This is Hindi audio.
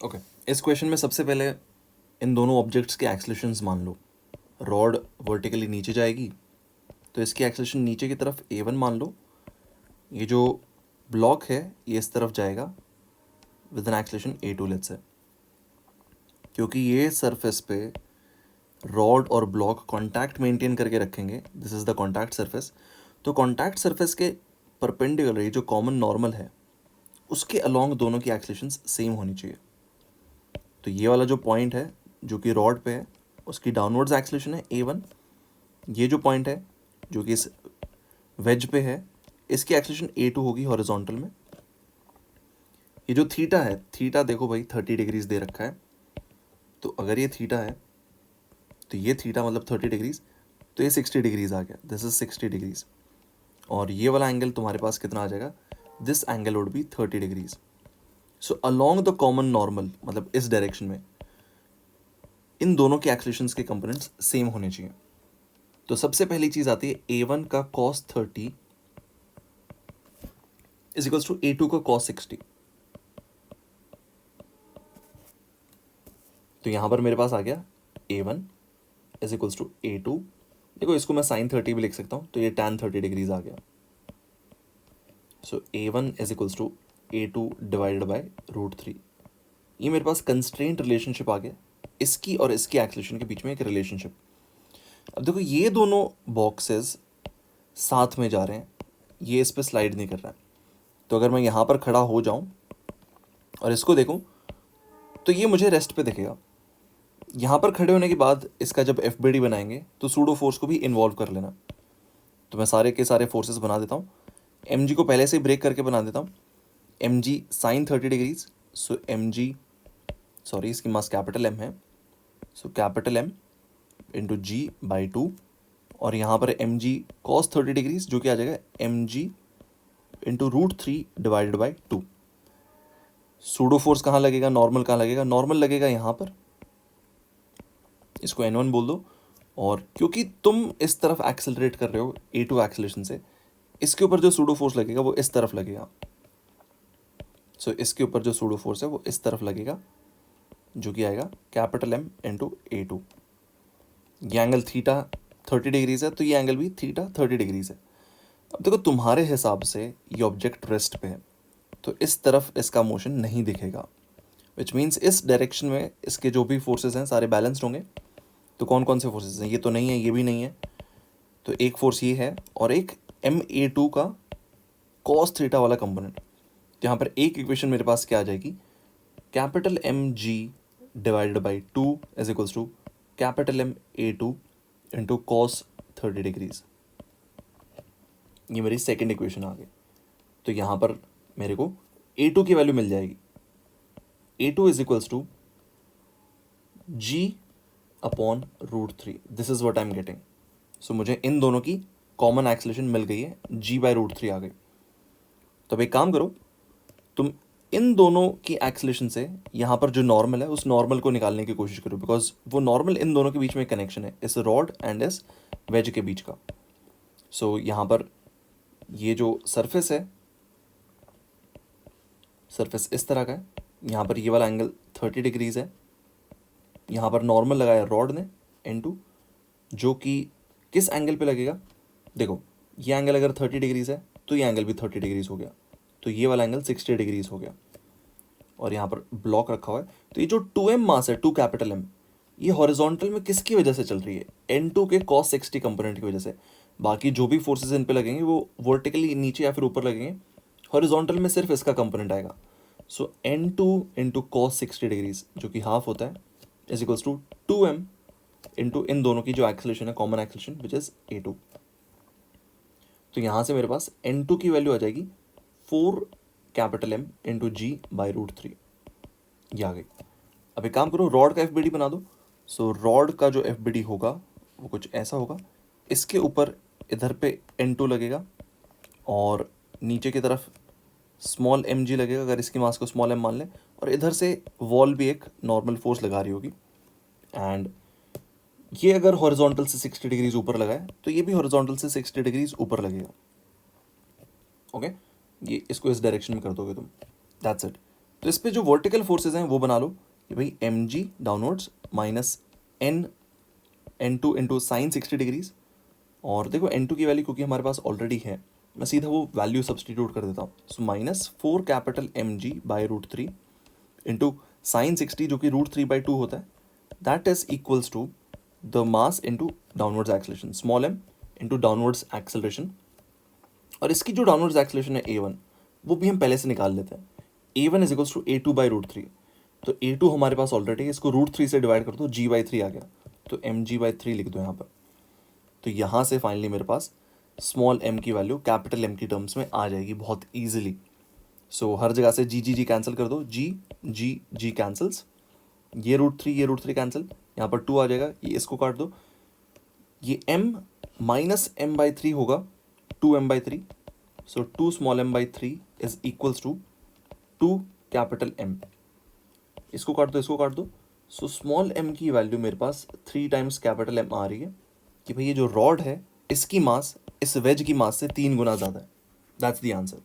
ओके, इस क्वेश्चन में सबसे पहले इन दोनों ऑब्जेक्ट्स के एक्सलेशंस मान लो। रॉड वर्टिकली नीचे जाएगी तो इसकी एक्सलेशन नीचे की तरफ a1 मान लो। ये जो ब्लॉक है ये इस तरफ जाएगा with N acceleration a2 let's say. क्योंकि ये सरफेस पे रॉड और ब्लॉक कांटेक्ट मेंटेन करके रखेंगे, this is the contact surface, तो कांटेक्ट सरफेस के परपेंडिकुलर ये जो कॉमन नॉर्मल है उसके अलोंग दोनों की एक्सलेशंस सेम होनी चाहिए। तो ये वाला जो पॉइंट है जो कि रॉड पे है उसकी डाउनवर्ड्स एक्सलेशन है a1। ये जो पॉइंट है जो कि इस वेज पे है इसकी एक्सलेशन a2 होगी हॉरिजॉन्टल में। ये जो थीटा है, थीटा देखो भाई 30 डिग्रीज दे रखा है, तो अगर ये थीटा है तो ये थीटा मतलब 30 डिग्रीज, तो ये 60 डिग्रीज आ गया, दिस इज 60 डिग्रीज। और ये वाला एंगल तुम्हारे पास कितना आ जाएगा, this angle would be 30 degrees. So along the common normal मतलब इस डायरेक्शन में इन दोनों के एक्सलेशंस के कंपोनेंट्स सेम होने चाहिए। तो सबसे पहली चीज आती है a1 का cos 30 is equals to a2 का cos 60। तो यहां पर मेरे पास आ गया a1 is equals to a2। देखो इसको मैं sin 30 भी लिख सकता हूं, तो ये tan 30 डिग्रीज आ गया। So a1 is equals to a2 divided by √3। ये मेरे पास कंस्ट्रेंट रिलेशनशिप आ गया, इसकी और इसकी एक्सलेशन के बीच में एक रिलेशनशिप। अब देखो ये दोनों बॉक्सेस साथ में जा रहे हैं, ये इस पर स्लाइड नहीं कर रहा है। तो अगर मैं यहाँ पर खड़ा हो जाऊँ और इसको देखूँ तो ये मुझे रेस्ट पे दिखेगा। यहाँ पर खड़े होने के बाद इसका जब एफ बनाएंगे तो सूडो फोर्स को भी इन्वॉल्व कर लेना। तो मैं सारे के सारे फोर्सेस बना देता हूँ। एम को पहले से ही ब्रेक करके बना देता हूँ। M G sine 30 degrees, so M G sorry इसकी मास कैपिटल एम है, so capital M into G by 2। और यहाँ पर एम जी कॉस 30 डिग्रीज जो कि आ जाएगा M G into √3 divided by 2। Pseudo force कहाँ लगेगा, नॉर्मल कहाँ लगेगा, नॉर्मल लगेगा यहाँ पर, इसको n1 बोल दो। और क्योंकि तुम इस तरफ एक्सेलरेट कर रहे हो a2 एक्सेलरेशन से, इसके ऊपर जो सूडो फोर्स लगेगा वो इस तरफ लगेगा। सो इसके ऊपर जो सूडो फोर्स है वो इस तरफ लगेगा जो कि आएगा कैपिटल M इंटू a2। ये एंगल थीटा 30 डिग्रीज है तो ये एंगल भी थीटा 30 डिग्रीज है। अब देखो तुम्हारे हिसाब से ये ऑब्जेक्ट रेस्ट पे है तो इस तरफ इसका मोशन नहीं दिखेगा, विच मीन्स इस डायरेक्शन में इसके जो भी फोर्सेस हैं सारे बैलेंस्ड होंगे। तो कौन कौन से फोर्सेस हैं, ये तो नहीं है, ये भी नहीं है, तो एक फोर्स ये है और एक MA2 का cos थीटा वाला कंपोनेंट। यहाँ पर एक इक्वेशन मेरे पास क्या आ जाएगी, capital MG divided by 2 is equals to capital MA2 into cos 30 degrees. ये मेरी सेकेंड इक्वेशन आ गई। तो यहाँ पर मेरे को A2 की वैल्यू मिल जाएगी, A2 is equals to G upon √3। This is what I am getting. So मुझे इन दोनों की कॉमन एक्सलेशन मिल गई है, G बाई √3 आ गई। तो अब एक काम करो, तुम इन दोनों की एक्सलेशन से यहाँ पर जो नॉर्मल है उस नॉर्मल को निकालने की कोशिश करो, बिकॉज वो नॉर्मल इन दोनों के बीच में कनेक्शन है, इस रॉड एंड इस वेज के बीच का। सो यहाँ पर ये जो सरफेस है, सरफेस इस तरह का है, यहाँ पर ये वाला एंगल 30 डिग्रीज है, यहाँ पर नॉर्मल लगाया रॉड ने N2 जो कि किस एंगल पे लगेगा, देखो ये एंगल अगर 30 डिग्रीज है तो ये एंगल भी 30 डिग्रीज हो गया, तो ये वाला एंगल 60 डिग्रीज हो गया। और यहाँ पर ब्लॉक रखा हुआ है, तो ये जो 2M मास है, 2 कैपिटल M, ये हॉरिजॉन्टल में किसकी वजह से चल रही है, N2 के cos 60 कंपोनेंट की वजह से। बाकी जो भी फोर्सेस इन पे लगेंगे वो वर्टिकली नीचे या फिर ऊपर लगेंगे, हॉरिजॉन्टल में सिर्फ इसका कंपोनेंट आएगा। सो N2 इंटू cos 60 डिग्रीज जो कि हाफ होता है is equals to 2M into इन दोनों की जो एक्सलेशन है common acceleration which is A2। तो यहाँ से मेरे पास N2 की वैल्यू आ जाएगी 4 capital M into G by √3। ये आ गई। अब एक काम करो, रॉड का एफ बना दो। सो रॉड का जो एफ होगा वो कुछ ऐसा होगा, इसके ऊपर इधर पे N2 लगेगा और नीचे की तरफ स्मॉल mg लगेगा, अगर इसकी मास को स्मॉल m मान लें, और इधर से वॉल भी एक नॉर्मल फोर्स लगा रही होगी। एंड ये अगर हॉरिजॉन्टल से 60 डिग्रीज ऊपर लगा है तो ये भी हॉरिजॉन्टल से 60 डिग्रीज ऊपर लगेगा। ओके, ये इसको इस डायरेक्शन में कर दोगे तुम, दैट्स इट। तो इस पे जो वर्टिकल फोर्सेज हैं वो बना लो कि भाई M G downwards minus N2 into sine 60 degrees, और देखो N2 की वैल्यू क्योंकि हमारे पास ऑलरेडी है, मैं सीधा वो वैल्यू सब्सटीट्यूट कर देता हूँ. So minus 4 capital M G by √3 into sine 60 जो कि √3/2 होता है, that is equals to the mass into downwards acceleration, small m into downwards acceleration. और इसकी जो डाउनवर्ड्स एक्सेलरेशन है A1 वो भी हम पहले से निकाल लेते हैं. A1 is equals to A2/√3. तो A2 हमारे पास ऑलरेडी है, इसको √3 से डिवाइड कर दो, G/3 आ गया, तो mg/3 लिख दो यहाँ पर. तो यहाँ से फाइनली मेरे पास स्मॉल m की वैल्यू कैपिटल M की टर्म्स में आ जाएगी बहुत ईजिली. सो हर जगह से जी कैंसिल कर दो, जी कैंसल्स, ये √3 कैंसिल, यहाँ पर 2 आ जाएगा, ये इसको काट दो, ये m माइनस m/3 होगा 2m/3. So 2 small m/3 is equals to 2 capital M. इसको काट दो, इसको काट दो. सो स्मॉल m की वैल्यू मेरे पास 3 टाइम्स कैपिटल M आ रही है कि भाई ये जो रॉड है इसकी मास इस वेज की मास से 3 गुना ज़्यादा है. That's the answer.